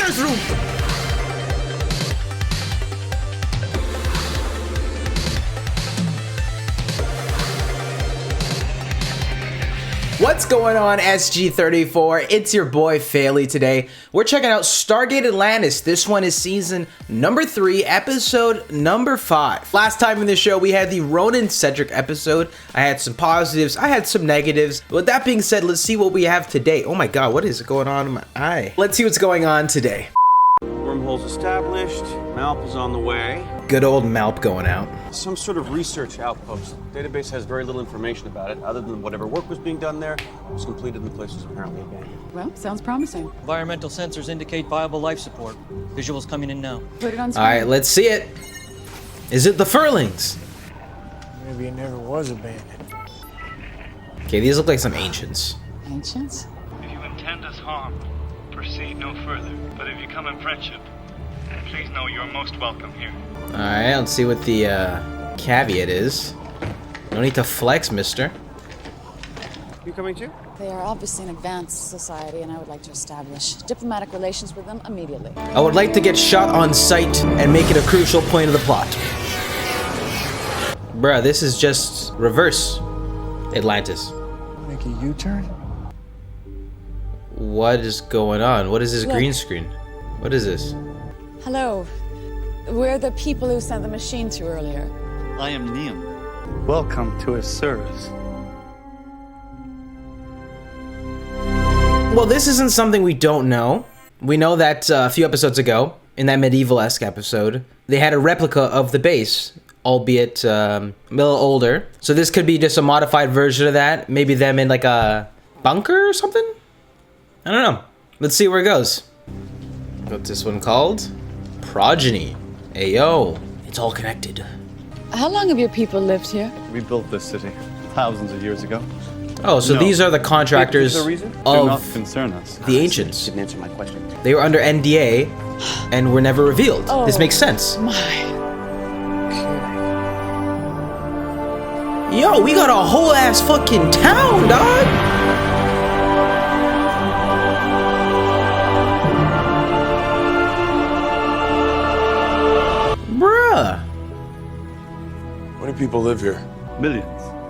writer's room! What's going on, SG34? It's your boy FailWhale today. We're checking out Stargate Atlantis. This one is season number 3, episode number 5. Last time in the show, we had the Ronin-centric episode. I had some positives, I had some negatives. With that being said, let's see what we have today. Oh my god, what is going on in my eye? Let's see what's going on today. Wormholes established, Malp is on the way. Good old Malp going out. Some sort of research outpost. Database has very little information about it, other than whatever work was being done there was completed and the place was apparently abandoned. Well, sounds promising. Environmental sensors indicate viable life support. Visuals coming in now. Put it on screen. Alright, let's see it. Is it the Furlings? Maybe it never was abandoned. Okay, these look like some ancients. Ancients? If you intend us harm, proceed no further. But if you come in friendship, please know you're most welcome here. Alright, let's see what the caveat is. No need to flex, mister. You coming too? They are obviously an advanced society, and I would like to establish diplomatic relations with them immediately. I would like to get shot on sight and make it a crucial point of the plot. Bruh, this is just reverse Atlantis. Make a U-turn? What is going on? What is this Look. green screen? What is this? Hello. We're the people who sent the machine to earlier. I am Neum. Welcome to his service. Well, this isn't something we don't know. We know that a few episodes ago, in that medieval-esque episode, they had a replica of the base, albeit a little older. So this could be just a modified version of that. Maybe them in like a bunker or something? I don't know. Let's see where it goes. What's this one called? Progeny. Ayo. It's all connected. How long have your people lived here? We built this city thousands of years ago. Oh, so No. these are the contractors Is there a reason? Do not of concern us. the ancients. Didn't answer my question. They were under NDA and were never revealed. This makes sense. My. Yo, we got a whole ass fucking town, dog. Bruh. How many people live here? Millions.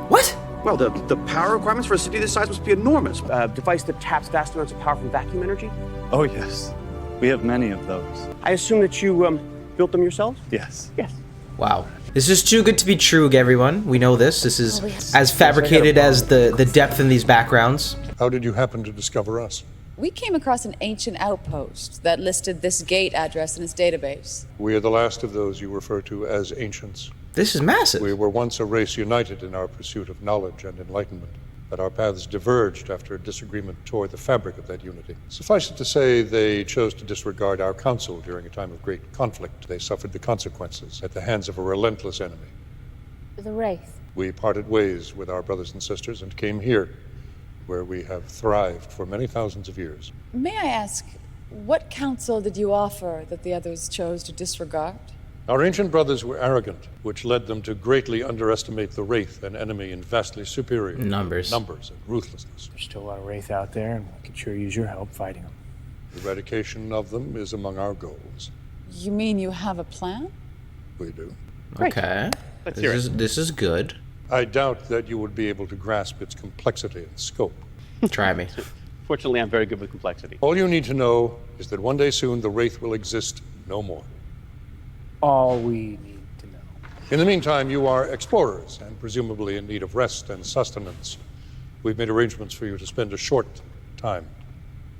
What? Well, the power requirements for a city this size must be enormous. Device that taps vast amounts of power from vacuum energy? Oh, yes. We have many of those. I assume that you built them yourselves? Yes. Yes. Wow. This is too good to be true, everyone. We know this. This is Oh, yes. as fabricated as the depth in these backgrounds. How did you happen to discover us? We came across an ancient outpost that listed this gate address in its database. We are the last of those you refer to as ancients. This is massive. We were once a race united in our pursuit of knowledge and enlightenment, but our paths diverged after a disagreement tore the fabric of that unity. Suffice it to say, they chose to disregard our counsel during a time of great conflict. They suffered the consequences at the hands of a relentless enemy. The Wraith. We parted ways with our brothers and sisters and came here, where we have thrived for many thousands of years. May I ask, what counsel did you offer that the others chose to disregard? Our ancient brothers were arrogant, which led them to greatly underestimate the Wraith, an enemy in vastly superior Numbers and ruthlessness. There's still a lot of Wraith out there, and we could sure use your help fighting them. Eradication of them is among our goals. You mean you have a plan? We do. Okay. Let's hear it. This is good. I doubt that you would be able to grasp its complexity and scope. Try me. Fortunately, I'm very good with complexity. All you need to know is that one day soon the Wraith will exist no more. All we need to know. In the meantime, you are explorers and presumably in need of rest and sustenance. We've made arrangements for you to spend a short time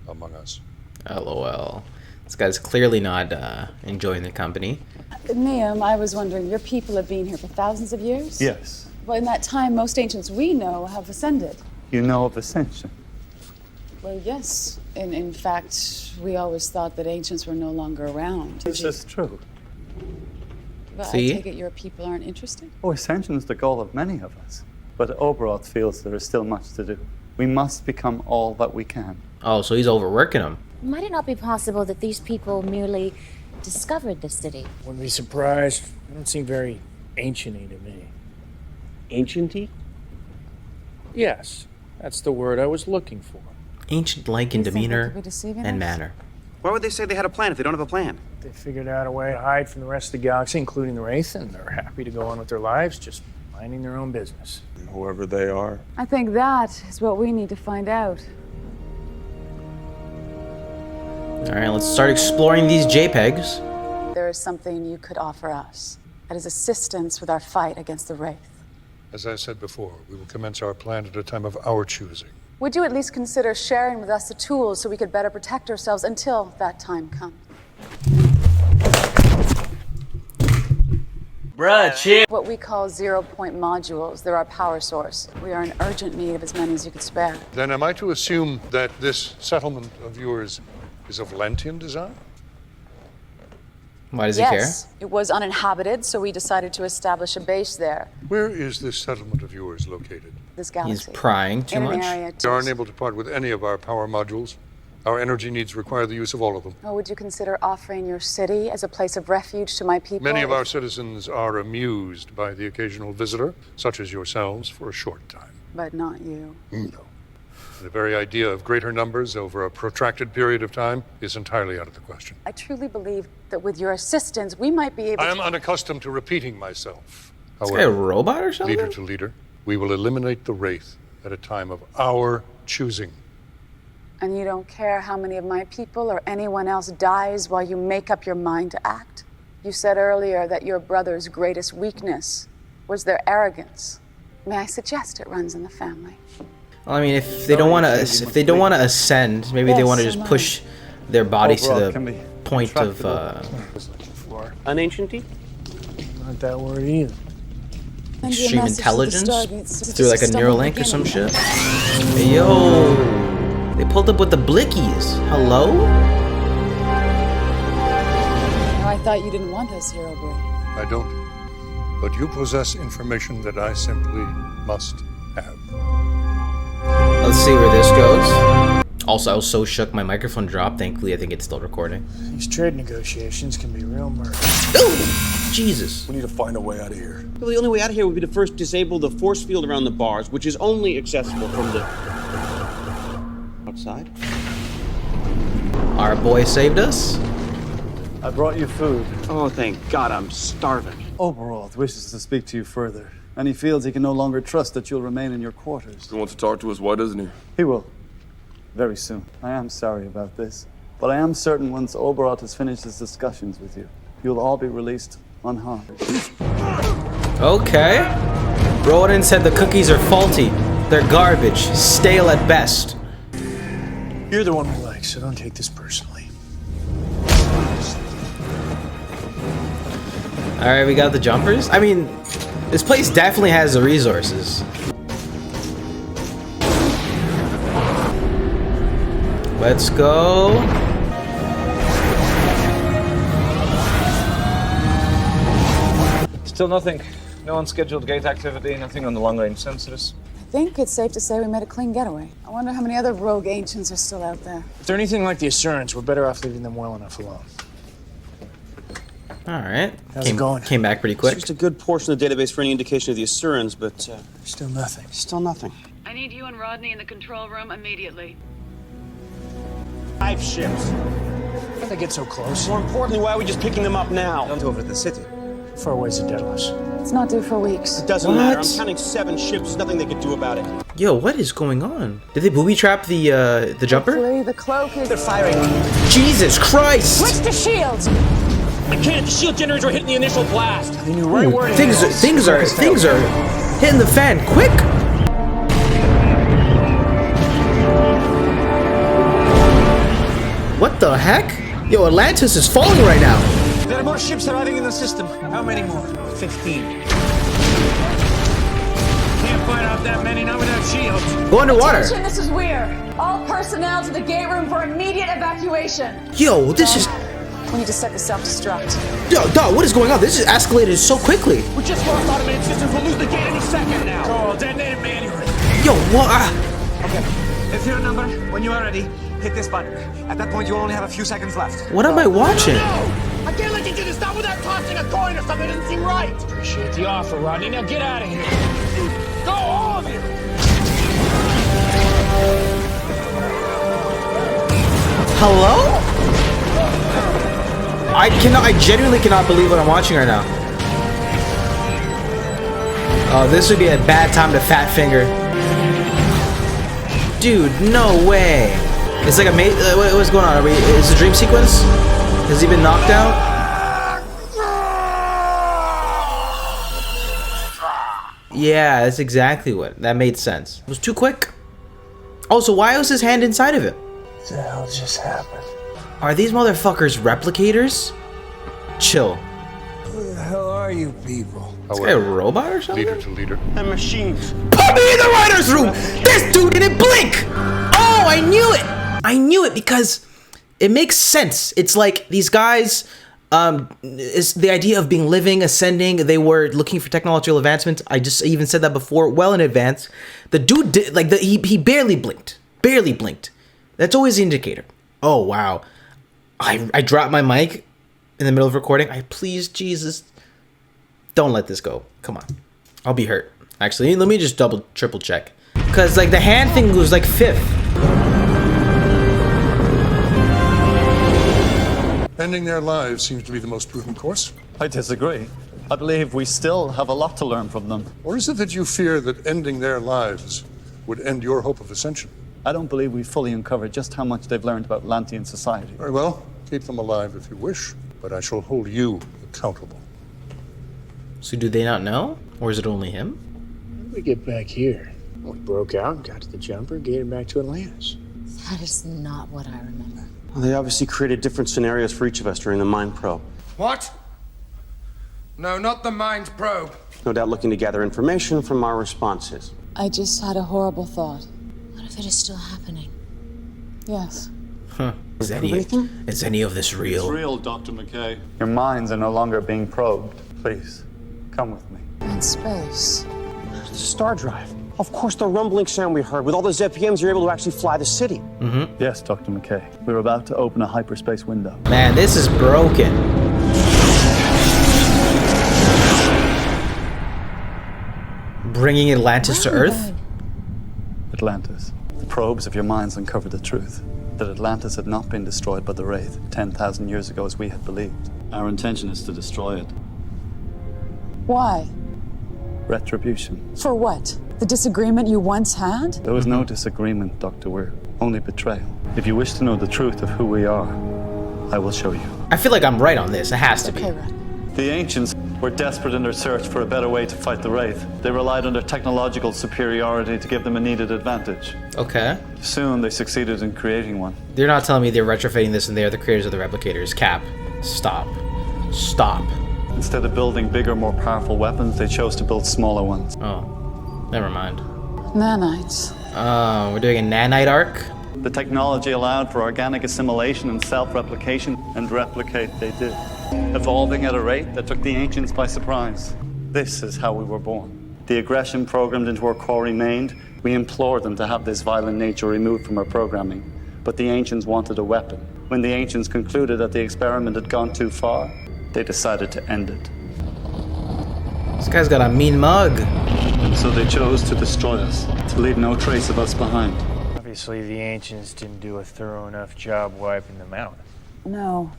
among us. LOL. This guy's clearly not enjoying the company. Neum, I was wondering, your people have been here for thousands of years? Yes. Well, in that time, most ancients we know have ascended. You know of ascension. Well, yes. In fact, we always thought that ancients were no longer around. This is true. But See? I take it your people aren't interested? Oh, ascension is the goal of many of us. But Oberoth feels there is still much to do. We must become all that we can. Oh, so he's overworking him. Might it not be possible that these people merely discovered the city? Wouldn't be surprised. They don't seem very ancient-y to me. Ancient-y? Yes, that's the word I was looking for. Ancient-like in You think they demeanor could be deceiving and us? manner. Why would they say they had a plan if they don't have a plan? They figured out a way to hide from the rest of the galaxy, including the Wraith, and they're happy to go on with their lives, just minding their own business. Whoever they are. I think that is what we need to find out. All right, let's start exploring these JPEGs. There is something you could offer us. That is assistance with our fight against the Wraith. As I said before, we will commence our plan at a time of our choosing. Would you at least consider sharing with us the tools so we could better protect ourselves until that time comes? Bruh, chill. What we call 0-point modules. They're our power source. We are in urgent need of as many as you could spare. Then am I to assume that this settlement of yours is of Lantean design? Why does he Yes, it was uninhabited, so we decided to establish a base there. Where is this settlement of yours located? This care? galaxy. He's prying too in an much. area We are unable to part with any of our power modules. Our energy needs require the use of all of them. Oh, would you consider offering your city as a place of refuge to my people? Many of our citizens are amused by the occasional visitor, such as yourselves, for a short time. But not you. No. The very idea of greater numbers over a protracted period of time is entirely out of the question. I truly believe that with your assistance, we might be able I am to... unaccustomed to repeating myself. Is this guy a robot or something? leader to leader, we will eliminate the Wraith at a time of our choosing. And you don't care how many of my people or anyone else dies while you make up your mind to act? You said earlier that your brother's greatest weakness was their arrogance. May I suggest it runs in the family? Well, I mean, if they don't want to, ascend, maybe they Yes, want to so just much. push their bodies to Overall, can be the point of. An ancienty? Not that word either. Send your Extreme message to the intelligence Stargates. through like a It's neural the link or some beginning. shit. Hey, yo, they pulled up with the blickies. Hello? No, I thought you didn't want us, Hero Boy. I don't. But you possess information that I simply must have. Let's see where this goes. Also, I was so shook my microphone dropped. Thankfully, I think it's still recording. These trade negotiations can be real murky. Ooh, Jesus. We need to find a way out of here. Well, the only way out of here would be to first disable the force field around the bars, which is only accessible from the outside. Our boy saved us. I brought you food. Oh, thank God, I'm starving. Oberroth wishes to speak to you further, and he feels he can no longer trust that you'll remain in your quarters. He wants to talk to us, why doesn't he? He will. Very soon. I am sorry about this, but I am certain once Oberroth has finished his discussions with you, you'll all be released unharmed. Okay. Ronan said the cookies are faulty. They're garbage, stale at best. You're the one we like, so don't take this personally. All right, we got the jumpers. I mean, this place definitely has the resources. Let's go. Still nothing. No unscheduled gate activity, nothing on the long-range sensors. I think it's safe to say we made a clean getaway. I wonder how many other rogue ancients are still out there. If they're anything like the Assurance, we're better off leaving them well enough alone. All right. How's it going? Came back pretty quick. It's just a good portion of the database for any indication of the Assurans, but Still nothing. still nothing. I need you and Rodney in the control room immediately. 5 ships. How'd they get so close? More importantly, why are we just picking them up now? Don't over to the city. Far away to Daedalus. It's not due for weeks. It doesn't What? matter. I'm counting 7 ships. There's nothing they could do about it. Yo, what is going on? Did they booby trap the jumper? Hopefully the cloak is... They're firing. Jesus Christ! Switch to shields! I can't! The shield generators were hitting the initial blast! They knew right where it Things was. are hitting the fan quick. What the heck? Yo, Atlantis is falling right now. There are more ships arriving in the system. How many more? 15. Can't fight out that many, not without shields. Go underwater. Attention, this is Weir. All personnel to the gate room for immediate evacuation. Yo, this is... We need to set the self-destruct. Yo, dog, what is going on? This is escalated so quickly. We just lost automated systems. We'll lose the gate any second now. Oh, detonate it manually. Yo, what? Okay. If you're a number, when you are ready, hit this button. At that point, you only have a few seconds left. What am I watching? I can't let you do this. Not without tossing a coin or something. It doesn't seem right. Appreciate the offer, Rodney. Now get out of here. Go, all of you. Hello? I genuinely cannot believe what I'm watching right now. Oh, this would be a bad time to fat finger. Dude, no way. It's like a what's going on? Is it a dream sequence? Has he been knocked out? Yeah, that's exactly that made sense. It was too quick. Also, why was his hand inside of it? What the hell just happened? Are these motherfuckers replicators? Chill. Who the hell are you people? Is this guy a robot or something? Leader to leader. And machines. Put me in the writer's room! This dude didn't blink! Oh, I knew it! I knew it because it makes sense. It's like these guys, is the idea of being living, ascending, they were looking for technological advancements. I even said that before, well in advance. The dude did, like, he barely blinked. Barely blinked. That's always the indicator. Oh, wow. I dropped my mic in the middle of recording. Please, Jesus, don't let this go. Come on. I'll be hurt. Actually, let me just triple check. Because, like, the hand thing was, like, 5th. Ending their lives seems to be the most prudent course. I disagree. I believe we still have a lot to learn from them. Or is it that you fear that ending their lives would end your hope of ascension? I don't believe we've fully uncovered just how much they've learned about Lantean society. Very well. Keep them alive if you wish, but I shall hold you accountable. So do they not know? Or is it only him? How did we get back here? We broke out and got to the jumper, gated back to Atlantis. That is not what I remember. Well, they obviously created different scenarios for each of us during the mind probe. What? No, not the mind probe. No doubt looking to gather information from our responses. I just had a horrible thought. What if it is still happening? Yes. Huh. Is any of this real? It's real, Dr. McKay. Your minds are no longer being probed. Please, come with me. In space. The star drive. Of course, the rumbling sound we heard. With all those ZPMs, you're able to actually fly the city. Mm-hmm. Yes, Dr. McKay. We're about to open a hyperspace window. Man, this is broken. Bringing Atlantis to Earth? Atlantis. The probes of your minds uncovered the truth. That Atlantis had not been destroyed by the Wraith 10,000 years ago as we had believed. Our intention is to destroy it. Why? Retribution. For what? The disagreement you once had? There was no disagreement, Dr. Weir. Only betrayal. If you wish to know the truth of who we are, I will show you. I feel like I'm right on this. It has to be. Okay, Red. The ancients were desperate in their search for a better way to fight the Wraith. They relied on their technological superiority to give them a needed advantage. Okay. Soon they succeeded in creating one. They're not telling me they're retrofitting this and they're the creators of the Replicators. Cap. Stop. Stop. Instead of building bigger, more powerful weapons, they chose to build smaller ones. Oh. Never mind. Nanites. Oh, we're doing a nanite arc? The technology allowed for organic assimilation and self-replication, and replicate they did. Evolving at a rate that took the ancients by surprise. This is how we were born. The aggression programmed into our core remained. We implored them to have this violent nature removed from our programming. But the ancients wanted a weapon. When the ancients concluded that the experiment had gone too far, they decided to end it. This guy's got a mean mug. So they chose to destroy us, to leave no trace of us behind. Obviously, the ancients didn't do a thorough enough job wiping them out. No.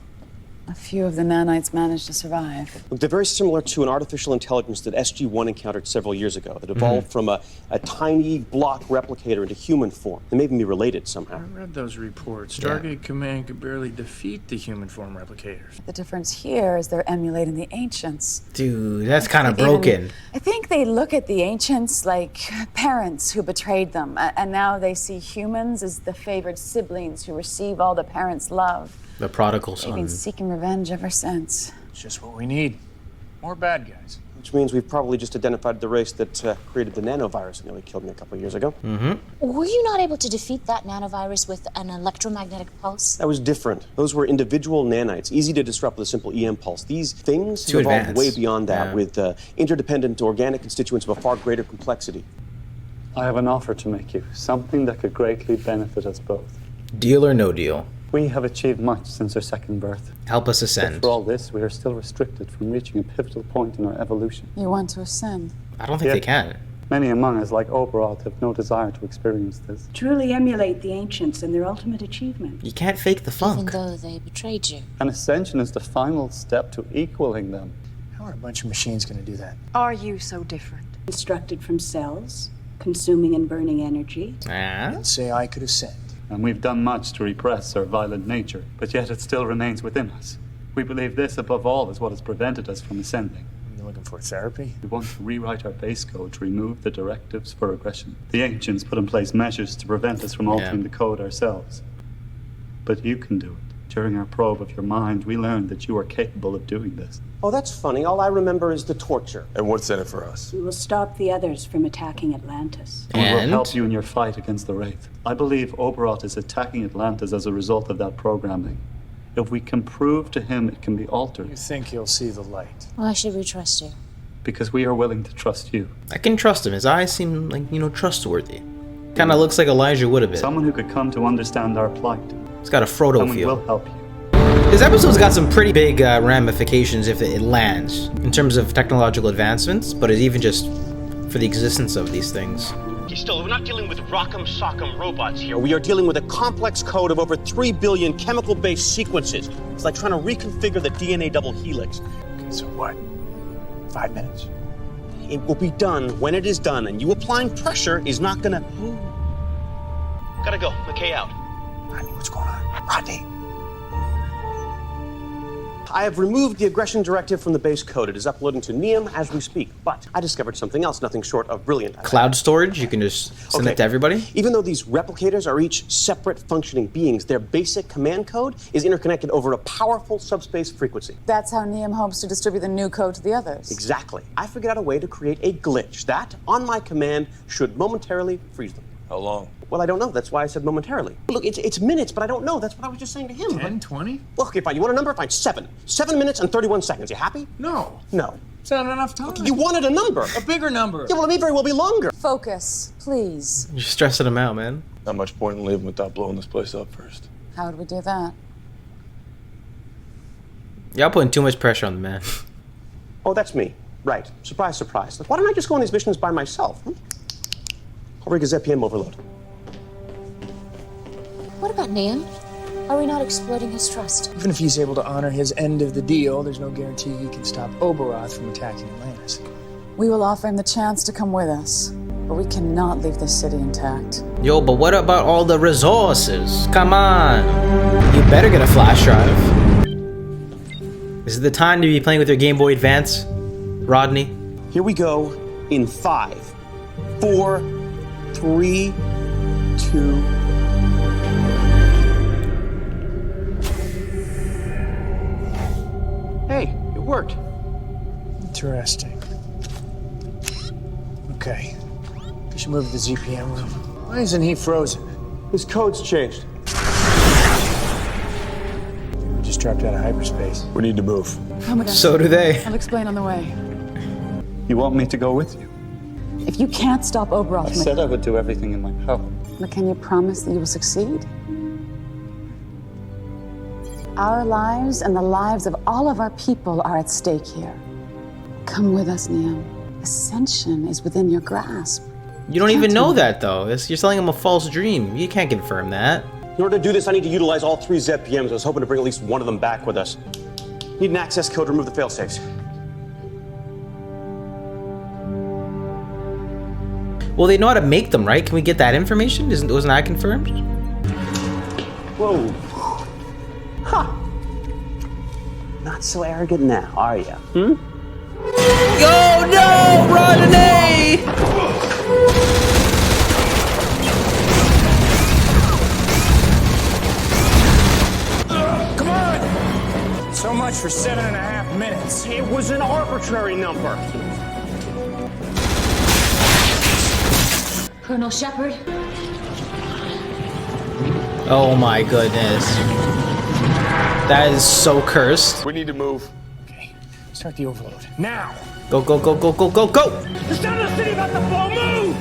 A few of the nanites managed to survive. Look, they're very similar to an artificial intelligence that SG-1 encountered several years ago that evolved from a tiny block replicator into human form. They may even be related somehow. I read those reports. Stargate Command could barely defeat the human form replicators. The difference here is they're emulating the ancients. Dude, that's kind of broken. I think they look at the ancients like parents who betrayed them, and now they see humans as the favored siblings who receive all the parents' love. The prodigal They've been son. seeking revenge ever since. It's just what we need. More bad guys. Which means we've probably just identified the race that created the nanovirus that nearly killed me a couple of years ago. Were you not able to defeat that nanovirus with an electromagnetic pulse? That was different. Those were individual nanites, easy to disrupt with a simple EM pulse. These things Too evolved advanced. way beyond that Yeah. with interdependent organic constituents of a far greater complexity. I have an offer to make you, something that could greatly benefit us both. Deal or no deal? We have achieved much since our second birth. Help us But ascend. for all this, we are still restricted from reaching a pivotal point in our evolution. You want to ascend? I don't think Yeah. they can. Many among us, like Oberoth, have no desire to experience this. Truly emulate the ancients and their ultimate achievement. You can't fake the funk. Even though they betrayed you. An ascension is the final step to equaling them. How are a bunch of machines going to do that? Are you so different? Constructed from cells, consuming and burning energy. I'd say I could ascend. And we've done much to repress our violent nature, but yet it still remains within us. We believe this, above all, is what has prevented us from ascending. You looking for therapy? We want to rewrite our base code to remove the directives for aggression. The ancients put in place measures to prevent us from altering the code ourselves. But you can do it. During our probe of your mind, we learned that you are capable of doing this. Oh, that's funny. All I remember is the torture. And what's in it for us? We will stop the others from attacking Atlantis. And we will help you in your fight against the Wraith. I believe Oberoth is attacking Atlantis as a result of that programming. If we can prove to him it can be altered. You think he'll see the light? Why should we trust you? Because we are willing to trust you. I can trust him. His eyes seem like, trustworthy. Kind of looks like Elijah would have been. Someone who could come to understand our plight. It's got a Frodo Someone feel. will help you. This episode's got some pretty big ramifications if it lands, in terms of technological advancements, but it's even just for the existence of these things. Still, we're not dealing with rock'em sock'em robots here. We are dealing with a complex code of over 3 billion chemical-based sequences. It's like trying to reconfigure the DNA double helix. Okay, so what? 5 minutes? It will be done when it is done, and you applying pressure is not gonna... Gotta go. McKay out. Rodney, what's going on? Rodney! I have removed the aggression directive from the base code. It is uploading to Neum as we speak. But I discovered something else, nothing short of brilliant. Cloud storage, you can just send it to everybody? Even though these replicators are each separate functioning beings, their basic command code is interconnected over a powerful subspace frequency. That's how Neum hopes to distribute the new code to the others. Exactly. I figured out a way to create a glitch that, on my command, should momentarily freeze them. How long? Well, I don't know. That's why I said momentarily. Look, it's minutes, but I don't know. That's what I was just saying to him. 10, 20? Well, okay, fine. You want a number? Fine. 7. 7 minutes and 31 seconds. You happy? No. No. It's not enough time. You wanted a number. A bigger number. Yeah, well, it may very well be longer. Focus, please. You're stressing him out, man. Not much point in leaving without blowing this place up first. How would we do that? Y'all putting too much pressure on the man. Oh, that's me. Right. Surprise, surprise. Why don't I just go on these missions by myself? I'll rig a ZPM overload. What about Neum? Are we not exploiting his trust? Even if he's able to honor his end of the deal, there's no guarantee he can stop Oberoth from attacking Atlantis. We will offer him the chance to come with us, but we cannot leave this city intact. Yo, but what about all the resources? Come on. You better get a flash drive. This is the time to be playing with your Game Boy Advance, Rodney. Here we go in 5, 4, 3, 2... Hey, it worked. Interesting. Okay. We should move to the ZPM room. Why isn't he frozen? His code's changed. We just dropped out of hyperspace. We need to move. Oh my God. So do they. I'll explain on the way. You want me to go with you? If you can't stop Oberoth, I said I would do everything in my power. but can you promise that you will succeed? Our lives and the lives of all of our people are at stake here. Come with us, Neum. Ascension is within your grasp. You don't even know that, though. You're selling him a false dream. You can't confirm that. In order to do this, I need to utilize all 3 ZPMs. I was hoping to bring at least one of them back with us. Need an access code to remove the failsafes. Well, they know how to make them, right? Can we get that information? Wasn't that confirmed? Whoa. Huh. Not so arrogant now, are you? Oh no, Rodney! Come on! So much for 7.5 minutes. It was an arbitrary number. Colonel Shepard? Oh my goodness. That is so cursed. We need to move. Okay, start the overload. Now! Go, go, go, go, go, go, go! The sound of the city about to fall. Move!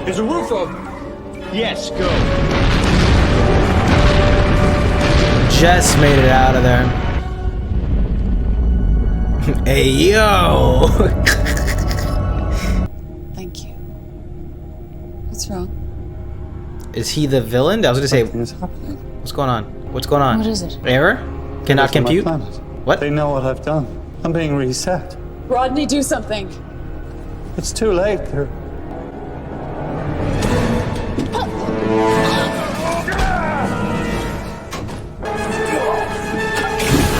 There's a roof open. Yes, go. Just made it out of there. Hey, yo! Thank you. What's wrong? Is he the villain? I was gonna say, Something is happening. what's going on? What's going on? What is it? Error? Cannot From my compute? planet. What? They know what I've done. I'm being reset. Rodney, do something. It's too late. They're...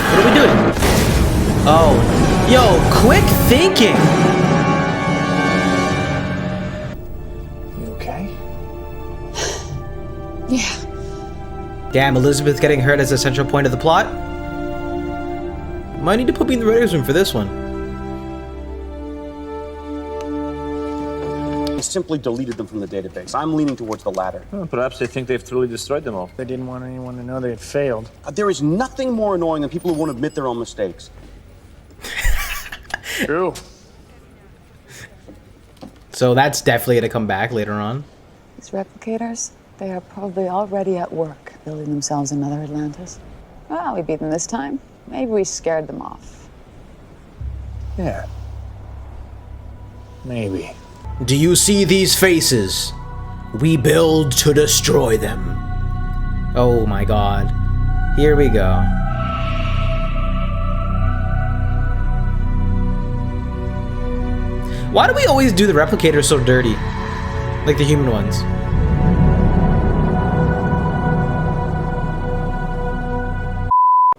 What are we doing? Oh. Yo, quick thinking! You okay? Yeah. Damn, Elizabeth getting hurt as a central point of the plot? Might need to put me in the writer's room for this one. He simply deleted them from the database. I'm leaning towards the latter. Well, perhaps they think they've truly destroyed them all. They didn't want anyone to know they had failed. There is nothing more annoying than people who won't admit their own mistakes. True. So that's definitely gonna come back later on. These replicators, they are probably already at work, building themselves another Atlantis. Well, we beat them this time. Maybe we scared them off. Yeah. Maybe. Do you see these faces? We build to destroy them. Oh my god. Here we go. Why do we always do the replicators so dirty? Like the human ones.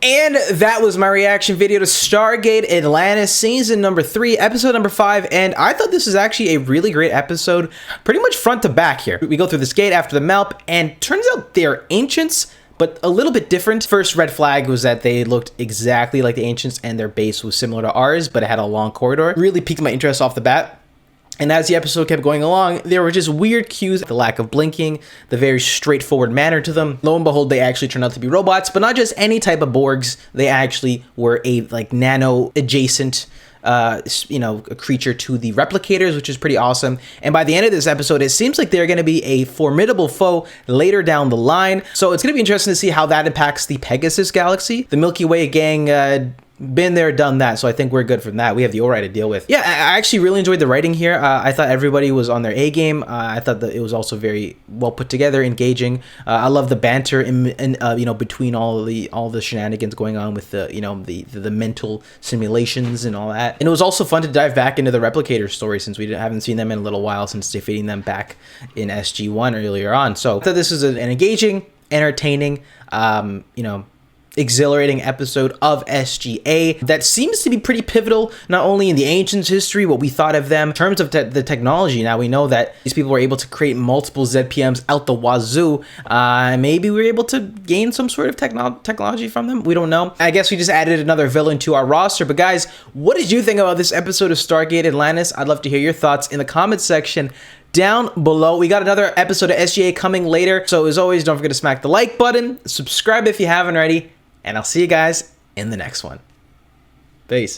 And that was my reaction video to Stargate Atlantis season number 3, episode number 5, and I thought this was actually a really great episode, pretty much front to back here. We go through this gate after the Melp, and turns out they're ancients, but a little bit different. First red flag was that they looked exactly like the ancients, and their base was similar to ours, but it had a long corridor. Really piqued my interest off the bat. And as the episode kept going along, there were just weird cues, the lack of blinking, the very straightforward manner to them. Lo and behold, they actually turned out to be robots, but not just any type of Borgs. They actually were a like nano adjacent, a creature to the Replicators, which is pretty awesome. And by the end of this episode, it seems like they're going to be a formidable foe later down the line. So it's going to be interesting to see how that impacts the Pegasus galaxy. The Milky Way gang, been there, done that, so I think we're good from that. We have the Ori to deal with. Yeah, I actually really enjoyed the writing here. I thought everybody was on their A game. I thought that it was also very well put together, engaging. I love the banter in between all the shenanigans going on with the mental simulations and all that. And it was also fun to dive back into the Replicator story, since we haven't seen them in a little while since defeating them back in SG1 earlier on. So I thought this was an engaging, entertaining, exhilarating episode of SGA that seems to be pretty pivotal, not only in the Ancients' history, what we thought of them in terms of the technology. Now we know that these people were able to create multiple ZPMs out the wazoo. Maybe we were able to gain some sort of technology from them. We don't know. I guess we just added another villain to our roster. But guys, what did you think about this episode of Stargate Atlantis? I'd love to hear your thoughts in the comments section down below. We got another episode of SGA coming later. So as always, don't forget to smack the like button, subscribe if you haven't already, and I'll see you guys in the next one. Peace.